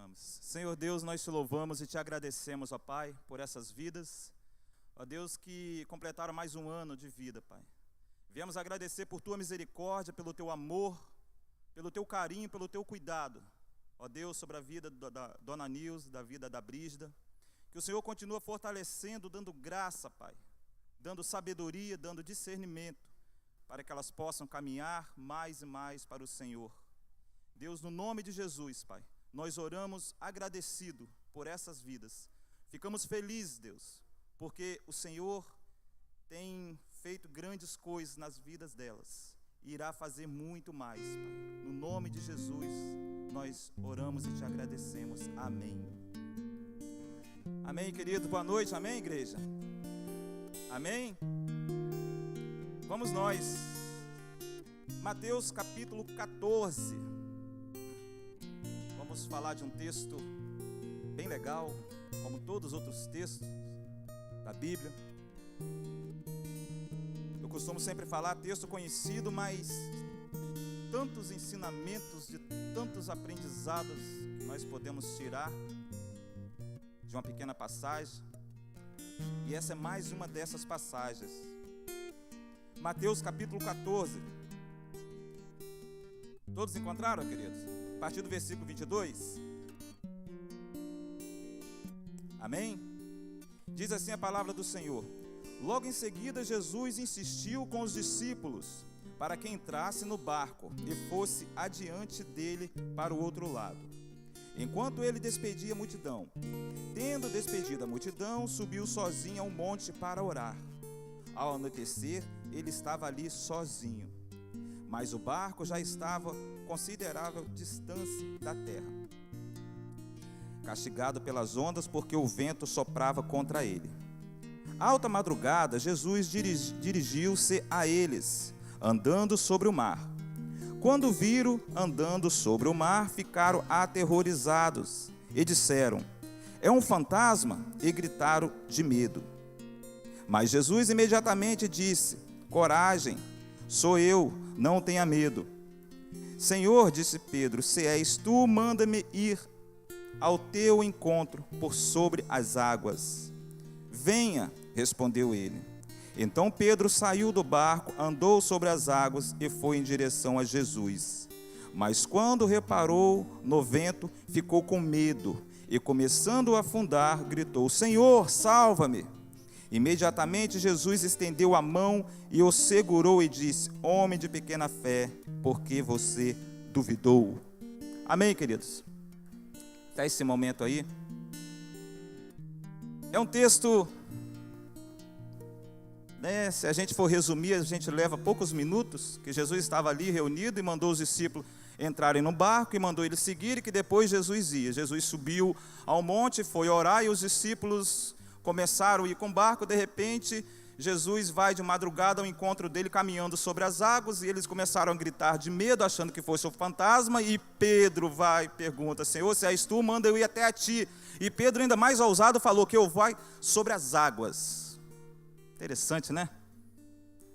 Oramos. Senhor Deus, nós te louvamos e te agradecemos, ó Pai, por essas vidas, ó Deus, que completaram mais um ano de vida, Pai. Viemos agradecer por tua misericórdia, pelo teu amor, pelo teu carinho, pelo teu cuidado, ó Deus, sobre a vida da Dona Nilce, da vida da Brígida. Que o Senhor continua fortalecendo, dando graça, Pai, dando sabedoria, dando discernimento, para que elas possam caminhar mais e mais para o Senhor. Deus, no nome de Jesus, Pai, nós oramos agradecido por essas vidas. Ficamos felizes, Deus, porque o Senhor tem feito grandes coisas nas vidas delas e irá fazer muito mais, Pai. No nome de Jesus, nós oramos e te agradecemos. Amém. Amém, querido. Boa noite. Amém, igreja. Amém. Vamos nós. Mateus capítulo 14. Vamos falar de um texto bem legal, como todos os outros textos da Bíblia. Eu costumo sempre falar texto conhecido, mas tantos ensinamentos, de tantos aprendizados que nós podemos tirar de uma pequena passagem. E essa é mais uma dessas passagens. Mateus capítulo 14. Todos encontraram, queridos? A partir do versículo 22. Amém? Diz assim a palavra do Senhor: Logo em seguida Jesus insistiu com os discípulos para que entrasse no barco e fosse adiante dele para o outro lado, enquanto ele despedia a multidão. Tendo despedido a multidão, subiu sozinho ao monte para orar. Ao anoitecer, ele estava ali sozinho, mas o barco já estava a considerável distância da terra, castigado pelas ondas, porque o vento soprava contra ele. Alta madrugada, Jesus dirigiu-se a eles, andando sobre o mar. Quando viram andando sobre o mar, ficaram aterrorizados e disseram: É um fantasma, e gritaram de medo. Mas Jesus imediatamente disse: Coragem, sou eu, não tenha medo. Senhor, disse Pedro, se és tu, manda-me ir ao teu encontro por sobre as águas. Venha, respondeu ele. Então Pedro saiu do barco, andou sobre as águas e foi em direção a Jesus. Mas quando reparou no vento, ficou com medo e, começando a afundar, gritou: Senhor, salva-me! Imediatamente Jesus estendeu a mão e o segurou e disse: Homem de pequena fé, por que você duvidou? Amém, queridos? Até esse momento aí. É um texto, né, se a gente for resumir, a gente leva poucos minutos, que Jesus estava ali reunido e mandou os discípulos entrarem no barco e mandou eles seguirem, que depois Jesus ia. Jesus subiu ao monte, foi orar e os discípulos começaram a ir com o barco. De repente, Jesus vai de madrugada ao encontro dele caminhando sobre as águas, e eles começaram a gritar de medo, achando que fosse um fantasma, e Pedro vai e pergunta: Senhor, se és tu, manda eu ir até a ti. E Pedro, ainda mais ousado, falou que eu vou sobre as águas. Interessante, né?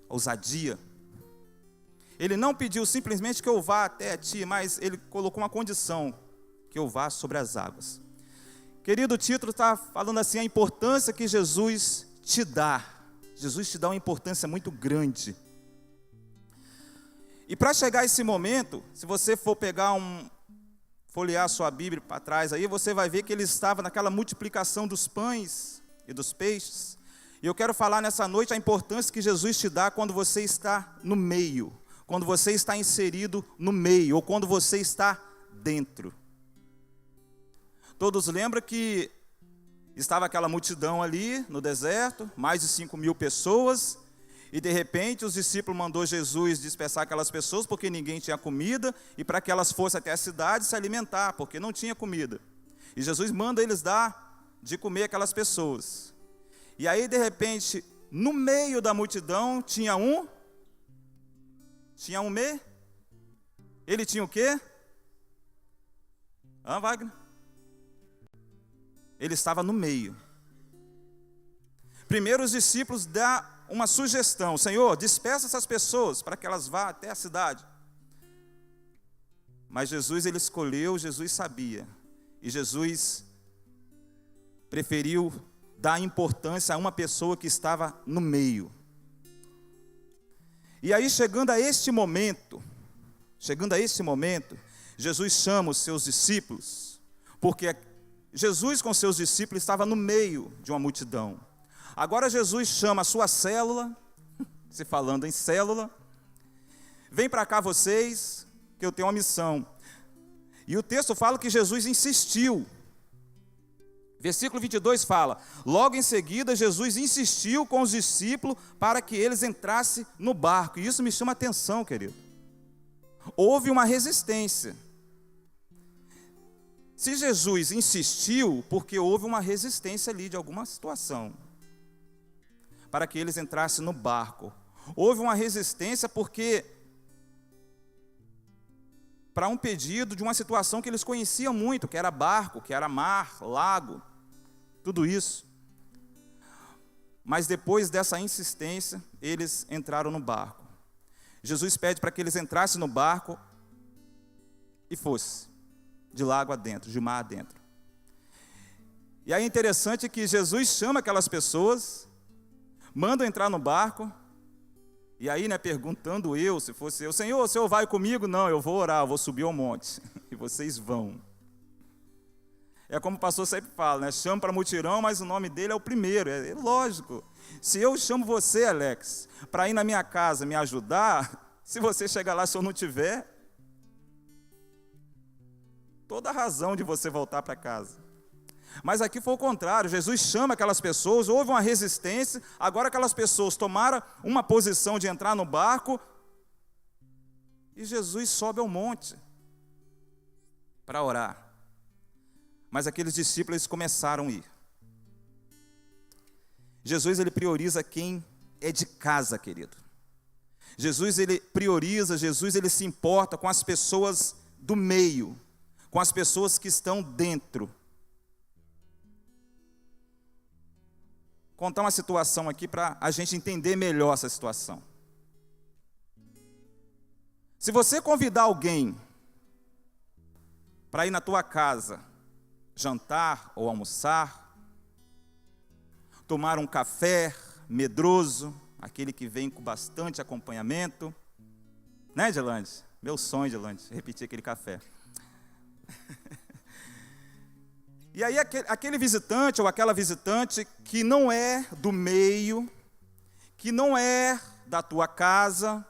Ousadia. Ele não pediu simplesmente que eu vá até a ti, mas ele colocou uma condição: que eu vá sobre as águas. Querido, o título está falando assim, a importância que Jesus te dá. Jesus te dá uma importância muito grande. E para chegar a esse momento, se você for folhear sua Bíblia para trás, aí você vai ver que ele estava naquela multiplicação dos pães e dos peixes. E eu quero falar nessa noite a importância que Jesus te dá quando você está no meio, quando você está inserido no meio, ou quando você está dentro. Todos lembram que estava aquela multidão ali no deserto, mais de 5.000 pessoas, e de repente os discípulos mandou Jesus dispersar aquelas pessoas, porque ninguém tinha comida, e para que elas fossem até a cidade se alimentar, porque não tinha comida. E Jesus manda eles dar de comer aquelas pessoas. E aí de repente, no meio da multidão, tinha um Ele tinha o quê? Wagner? Ele estava no meio. Primeiro os discípulos dão uma sugestão: Senhor, dispersa essas pessoas para que elas vá até a cidade. Mas Jesus, ele escolheu, Jesus sabia. E Jesus preferiu dar importância a uma pessoa que estava no meio. E aí, chegando a este momento, Jesus chama os seus discípulos, porque Jesus com seus discípulos estava no meio de uma multidão. Agora Jesus chama a sua célula, se falando em célula, vem para cá vocês, que eu tenho uma missão. E o texto fala que Jesus insistiu. Versículo 22 fala: logo em seguida Jesus insistiu com os discípulos para que eles entrassem no barco. E isso me chama a atenção, querido. Houve uma resistência. Se Jesus insistiu, porque houve uma resistência ali de alguma situação, para que eles entrassem no barco. Houve uma resistência porque para um pedido de uma situação que eles conheciam muito, que era barco, que era mar, lago, tudo isso. Mas depois dessa insistência, eles entraram no barco. Jesus pede para que eles entrassem no barco e fosse de lago adentro, de mar adentro. E aí é interessante que Jesus chama aquelas pessoas, manda entrar no barco, e aí, perguntando eu, se fosse eu: Senhor, o Senhor vai comigo? Não, eu vou orar, eu vou subir ao monte, e vocês vão. É como o pastor sempre fala, chama para mutirão, mas o nome dele é o primeiro, é lógico. Se eu chamo você, Alex, para ir na minha casa me ajudar, se você chegar lá, se eu não tiver, toda a razão de você voltar para casa. Mas aqui foi o contrário, Jesus chama aquelas pessoas, houve uma resistência, agora aquelas pessoas tomaram uma posição de entrar no barco, e Jesus sobe ao monte para orar. Mas aqueles discípulos eles começaram a ir. Jesus ele prioriza quem é de casa, querido. Jesus ele prioriza, Jesus ele se importa com as pessoas do meio, com as pessoas que estão dentro. Contar uma situação aqui para a gente entender melhor essa situação. Se você convidar alguém para ir na tua casa, jantar ou almoçar, tomar um café medroso, aquele que vem com bastante acompanhamento, né, Delande? Meu sonho, Delande, repetir aquele café. E aí aquele visitante ou aquela visitante que não é do meio, que não é da tua casa,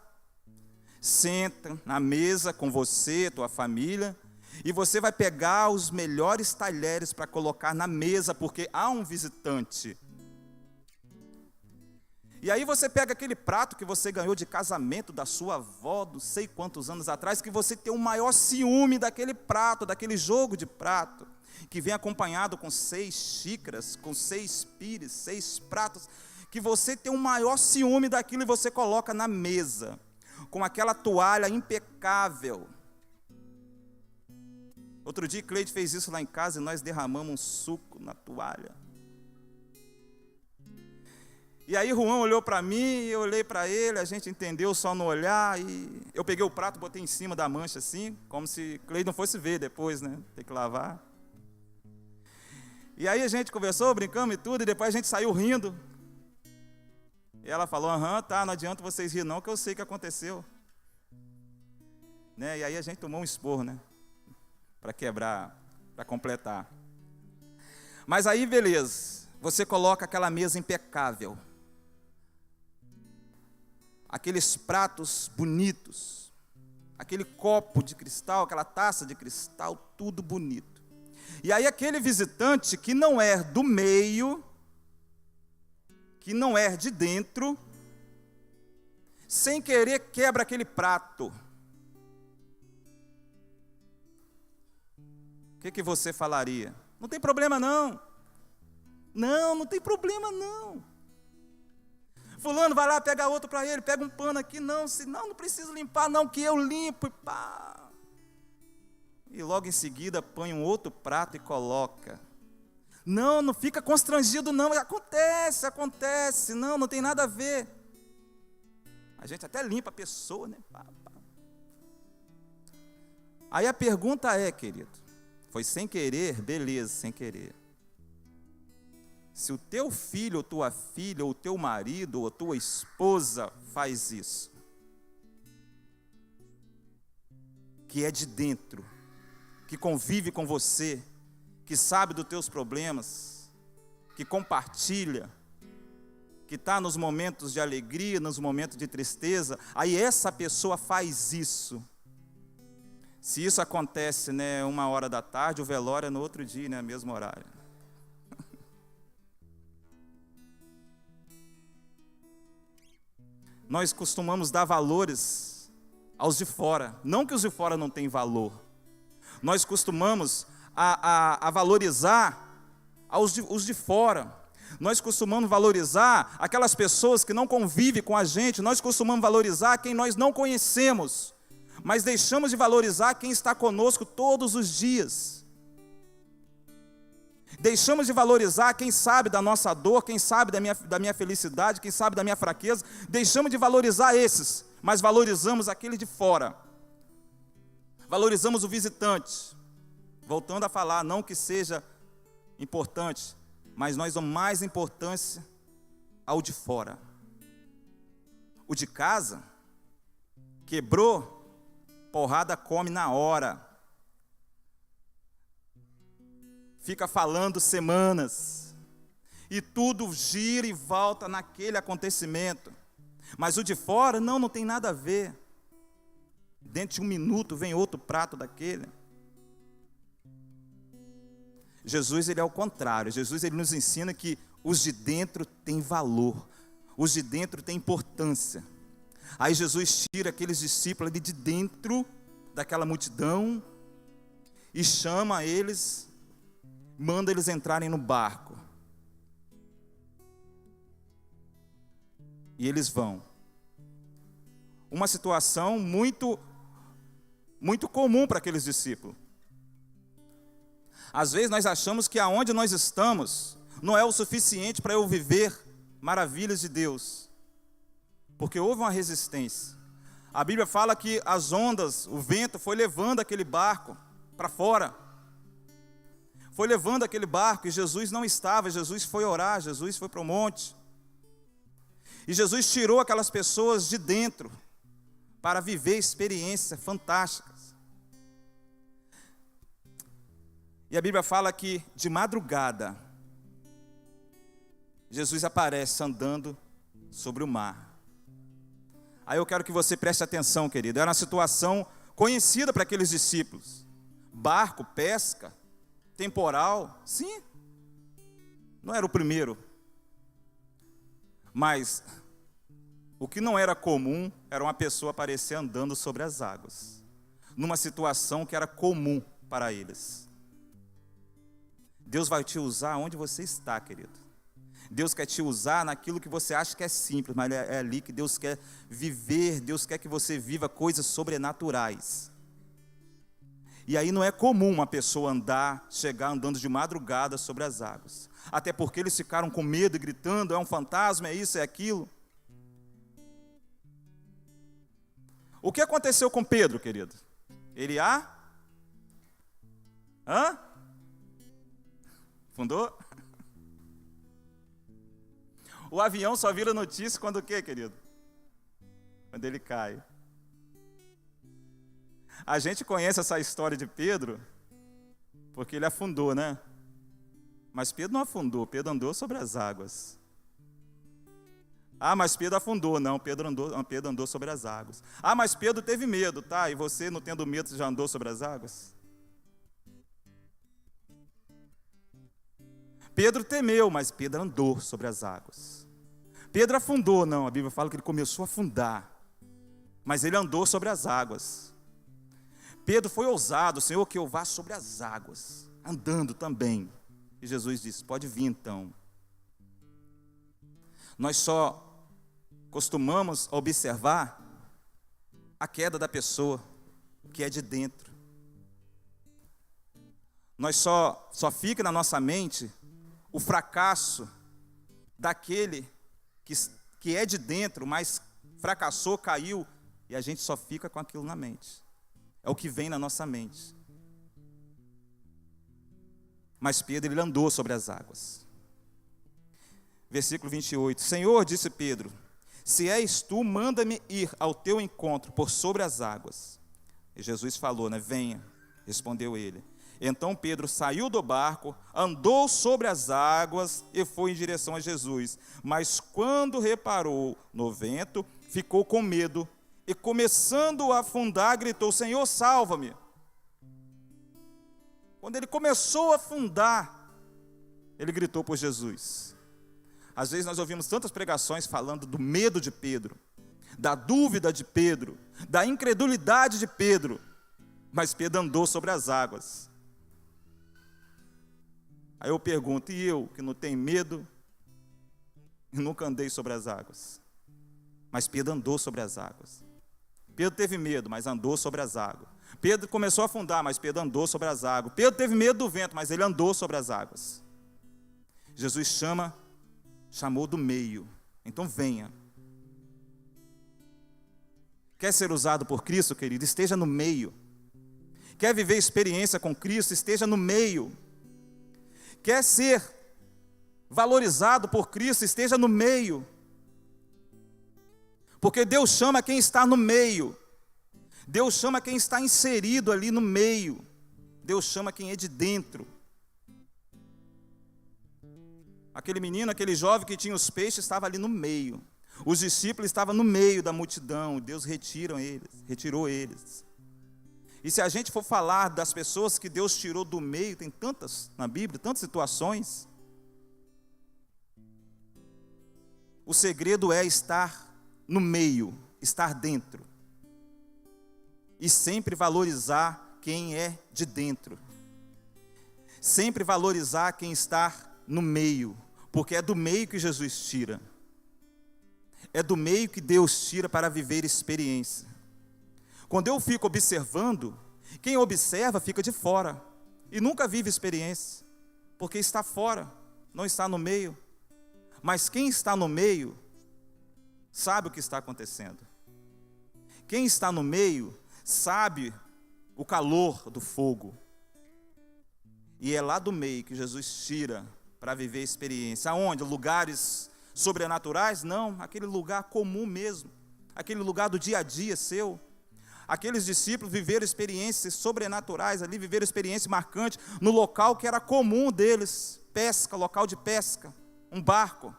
senta na mesa com você, tua família, e você vai pegar os melhores talheres para colocar na mesa, porque há um visitante. E aí você pega aquele prato que você ganhou de casamento da sua avó, não sei quantos anos atrás, que você tem o maior ciúme daquele prato, daquele jogo de prato, que vem acompanhado com 6 xícaras, com 6 pires, 6 pratos, que você tem o maior ciúme daquilo e você coloca na mesa, com aquela toalha impecável. Outro dia, Cleide fez isso lá em casa e nós derramamos um suco na toalha. E aí, Juan olhou para mim, eu olhei para ele, a gente entendeu só no olhar, e eu peguei o prato, botei em cima da mancha assim, como se Cleide não fosse ver depois, tem que lavar. E aí a gente conversou, brincamos e tudo, e depois a gente saiu rindo. E ela falou: tá, não adianta vocês rir não, que eu sei o que aconteceu. E aí a gente tomou um esporro, para quebrar, para completar. Mas aí, beleza, você coloca aquela mesa impecável, aqueles pratos bonitos, aquele copo de cristal, aquela taça de cristal, tudo bonito. E aí aquele visitante que não é do meio, que não é de dentro, sem querer quebra aquele prato. O que você falaria? Não tem problema não. Não tem problema não. Fulano vai lá, pega outro para ele, pega um pano aqui, não precisa limpar não, que eu limpo, e pá. E logo em seguida põe um outro prato e coloca. Não fica constrangido não, acontece, não tem nada a ver. A gente até limpa a pessoa, Aí a pergunta é, querido, Foi sem querer, beleza, sem querer. Se o teu filho, ou tua filha, ou teu marido, ou tua esposa faz isso, que é de dentro, que convive com você, que sabe dos teus problemas, que compartilha, que está nos momentos de alegria, nos momentos de tristeza, aí essa pessoa faz isso. Se isso acontece, 1h da tarde, o velório é no outro dia, mesmo horário. Nós costumamos dar valores aos de fora, não que os de fora não tenham valor. Nós costumamos a valorizar os de fora. Nós costumamos valorizar aquelas pessoas que não convivem com a gente. Nós costumamos valorizar quem nós não conhecemos, mas deixamos de valorizar quem está conosco todos os dias. Deixamos de valorizar quem sabe da nossa dor, quem sabe da minha felicidade, quem sabe da minha fraqueza. Deixamos de valorizar esses, mas valorizamos aquele de fora. Valorizamos o visitante. Voltando a falar, não que seja importante, mas nós damos mais importância ao de fora. O de casa, quebrou, porrada come na hora. Fica falando semanas. E tudo gira e volta naquele acontecimento. Mas o de fora, não tem nada a ver. Dentro de 1 minuto vem outro prato daquele. Jesus, ele é o contrário. Jesus, ele nos ensina que os de dentro têm valor. Os de dentro têm importância. Aí Jesus tira aqueles discípulos ali de dentro daquela multidão e chama eles, manda eles entrarem no barco. E eles vão. Uma situação muito comum para aqueles discípulos. Às vezes nós achamos que aonde nós estamos não é o suficiente para eu viver maravilhas de Deus. Porque houve uma resistência. A Bíblia fala que as ondas, o vento foi levando aquele barco para fora. Foi levando aquele barco e Jesus não estava. Jesus foi orar, Jesus foi para o monte. E Jesus tirou aquelas pessoas de dentro para viver experiências fantásticas. E a Bíblia fala que de madrugada, Jesus aparece andando sobre o mar. Aí eu quero que você preste atenção, querido. Era uma situação conhecida para aqueles discípulos. Barco, pesca, temporal, sim. Não era o primeiro. Mas o que não era comum era uma pessoa aparecer andando sobre as águas. Numa situação que era comum para eles. Deus vai te usar onde você está, querido. Deus quer te usar naquilo que você acha que é simples, mas é ali que Deus quer viver. Deus quer que você viva coisas sobrenaturais. E aí não é comum uma pessoa chegar andando de madrugada sobre as águas. Até porque eles ficaram com medo e gritando, é um fantasma, é isso, é aquilo. O que aconteceu com Pedro, querido? Ele Fundou? O avião só vira notícia quando o quê, querido? Quando ele cai. A gente conhece essa história de Pedro, porque ele afundou, né? Mas Pedro não afundou, Pedro andou sobre as águas. Ah, mas Pedro afundou. Não, Pedro andou sobre as águas. Ah, mas Pedro teve medo, tá? E você, não tendo medo, você já andou sobre as águas? Pedro temeu, mas Pedro andou sobre as águas. Pedro afundou, não, a Bíblia fala que ele começou a afundar, mas ele andou sobre as águas. Pedro foi ousado, Senhor, que eu vá sobre as águas, andando também. E Jesus disse, pode vir então. Nós só costumamos observar a queda da pessoa, que é de dentro. Nós só fica na nossa mente o fracasso daquele que é de dentro, mas fracassou, caiu, e a gente só fica com aquilo na mente. É o que vem na nossa mente. mas Pedro ele andou sobre as águas. Versículo 28. Senhor, disse Pedro, se és tu, manda-me ir ao teu encontro por sobre as águas. E Jesus falou, venha, respondeu ele. Então Pedro saiu do barco, andou sobre as águas e foi em direção a Jesus. Mas quando reparou no vento, ficou com medo e, começando a afundar, gritou, Senhor, salva-me. Quando ele começou a afundar, ele gritou por Jesus. Às vezes nós ouvimos tantas pregações falando do medo de Pedro, da dúvida de Pedro, da incredulidade de Pedro, mas Pedro andou sobre as águas. Aí eu pergunto, e eu que não tenho medo e nunca andei sobre as águas? Mas Pedro andou sobre as águas. Pedro teve medo, mas andou sobre as águas. Pedro começou a afundar, mas Pedro andou sobre as águas. Pedro teve medo do vento, mas ele andou sobre as águas. Jesus chamou do meio. Então venha. Quer ser usado por Cristo, querido? Esteja no meio. Quer viver experiência com Cristo? Esteja no meio. Quer ser valorizado por Cristo? Esteja no meio. Porque Deus chama quem está no meio. Deus chama quem está inserido ali no meio. Deus chama quem é de dentro. Aquele menino, aquele jovem que tinha os peixes, estava ali no meio. Os discípulos estavam no meio da multidão. Deus retirou eles. E se a gente for falar das pessoas que Deus tirou do meio, tem tantas na Bíblia, tantas situações. O segredo é estar no meio, estar dentro. E sempre valorizar quem é de dentro. Sempre valorizar quem está no meio, porque é do meio que Jesus tira. É do meio que Deus tira para viver experiência. Quando eu fico observando, quem observa fica de fora e nunca vive experiência, porque está fora, não está no meio. Mas quem está no meio sabe o que está acontecendo. Quem está no meio sabe o calor do fogo. E é lá do meio que Jesus tira para viver experiência. Aonde? Lugares sobrenaturais? Não, aquele lugar comum mesmo, aquele lugar do dia a dia seu. Aqueles discípulos viveram experiências sobrenaturais ali, viveram experiência marcante no local que era comum deles, pesca, local de pesca, um barco.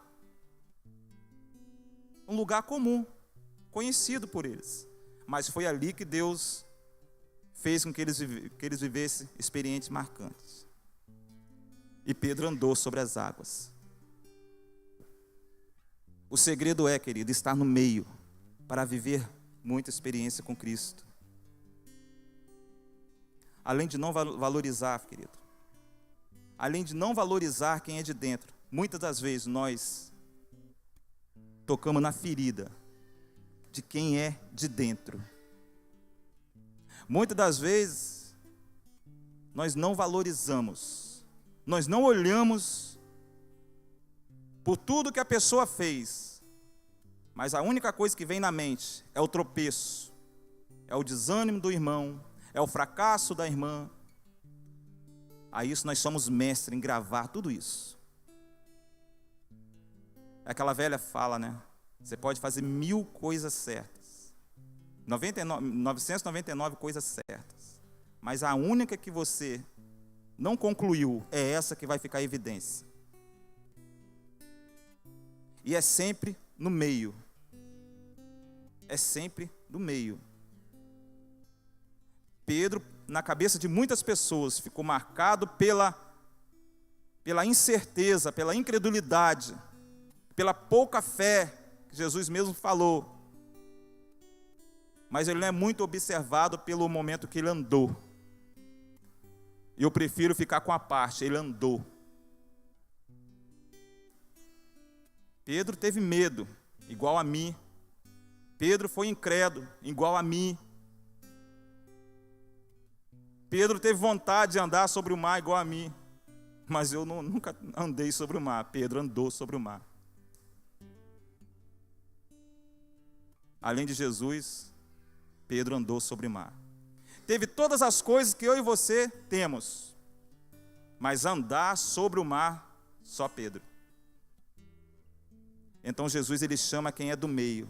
Um lugar comum, conhecido por eles. Mas foi ali que Deus fez com que eles vivessem experiências marcantes. E Pedro andou sobre as águas. O segredo é, querido, estar no meio para viver muita experiência com Cristo. Além de não valorizar, querido, além de não valorizar quem é de dentro, muitas das vezes nós tocamos na ferida de quem é de dentro. Muitas das vezes nós não valorizamos, nós não olhamos por tudo que a pessoa fez, mas a única coisa que vem na mente é o tropeço, é o desânimo do irmão, é o fracasso da irmã. A isso nós somos mestres em gravar tudo isso. É aquela velha fala, Você pode fazer 1000 coisas certas, 999 coisas certas, mas a única que você não concluiu é essa que vai ficar em evidência. E é sempre no meio. É sempre no meio. Pedro, na cabeça de muitas pessoas, ficou marcado pela incerteza, pela incredulidade, pela pouca fé, que Jesus mesmo falou. Mas ele não é muito observado pelo momento que ele andou. E eu prefiro ficar com a parte, ele andou. Pedro teve medo, igual a mim. Pedro foi incrédulo, igual a mim. Pedro teve vontade de andar sobre o mar, igual a mim. Mas eu nunca andei sobre o mar. Pedro andou sobre o mar. Além de Jesus, Pedro andou sobre o mar. Teve todas as coisas que eu e você temos. mas andar sobre o mar, só Pedro. Então Jesus, ele chama quem é do meio.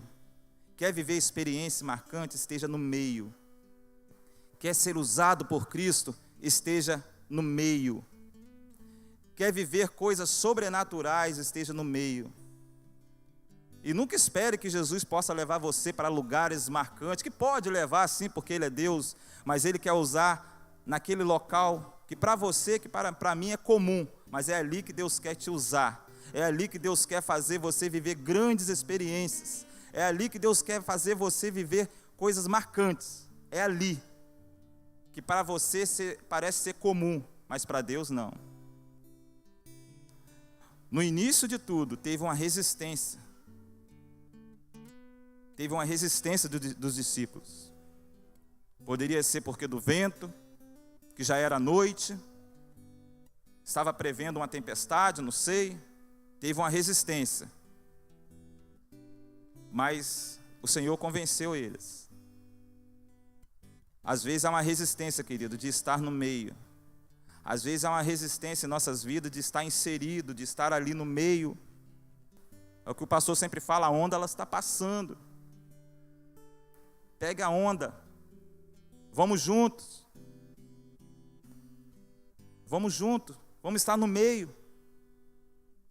Quer viver experiência marcante, esteja no meio. Quer ser usado por Cristo, esteja no meio. Quer viver coisas sobrenaturais, esteja no meio. E nunca espere que Jesus possa levar você para lugares marcantes, que pode levar sim, porque Ele é Deus, mas Ele quer usar naquele local que para você, que para mim é comum, mas é ali que Deus quer te usar. É ali que Deus quer fazer você viver grandes experiências. É ali que Deus quer fazer você viver coisas marcantes. É ali que para você parece ser comum, mas para Deus não. No início de tudo, teve uma resistência. Teve uma resistência dos discípulos. Poderia ser porque do vento, que já era noite, estava prevendo uma tempestade, não sei. Teve uma resistência. Mas o Senhor convenceu eles. Às vezes há uma resistência, querido, de estar no meio. Às vezes há uma resistência em nossas vidas de estar inserido, de estar ali no meio. É o que o pastor sempre fala, a onda ela está passando. Pega a onda. Vamos juntos. Vamos juntos. Vamos estar no meio.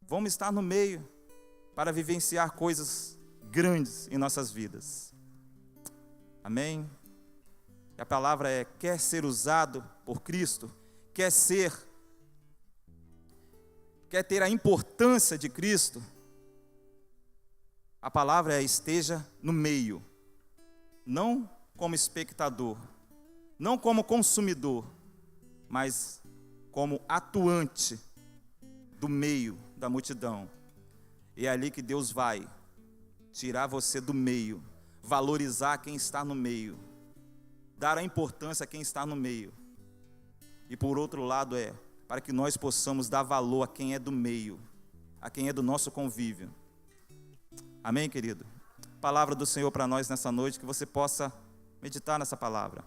Vamos estar no meio para vivenciar coisas grandes em nossas vidas. Amém? E a palavra é, quer ser usado por Cristo, quer ter a importância de Cristo, a palavra é, esteja no meio, não como espectador, não como consumidor, mas como atuante do meio da multidão. E é ali que Deus vai tirar você do meio, valorizar quem está no meio, dar a importância a quem está no meio. E por outro lado para que nós possamos dar valor a quem é do meio, a quem é do nosso convívio. Amém, querido? Palavra do Senhor para nós nessa noite, que você possa meditar nessa palavra.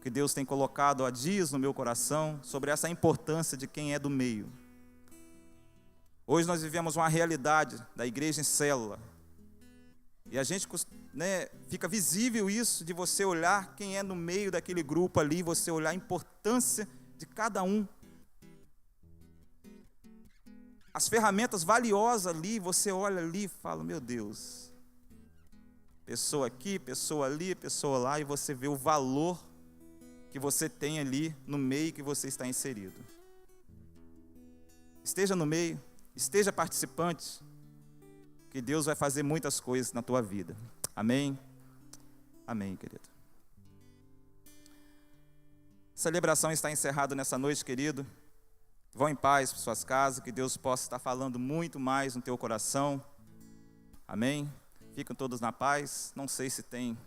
Que Deus tem colocado há dias no meu coração sobre essa importância de quem é do meio. Hoje nós vivemos uma realidade da igreja em célula. E a gente, fica visível isso de você olhar quem é no meio daquele grupo ali, você olhar a importância de cada um. As ferramentas valiosas ali, você olha ali e fala, meu Deus, pessoa aqui, pessoa ali, pessoa lá, e você vê o valor que você tem ali no meio que você está inserido. Esteja no meio, esteja participante, que Deus vai fazer muitas coisas na tua vida. Amém? Amém, querido. A celebração está encerrada nessa noite, querido. Vão em paz para suas casas, que Deus possa estar falando muito mais no teu coração. Amém? Ficam todos na paz. Não sei se tem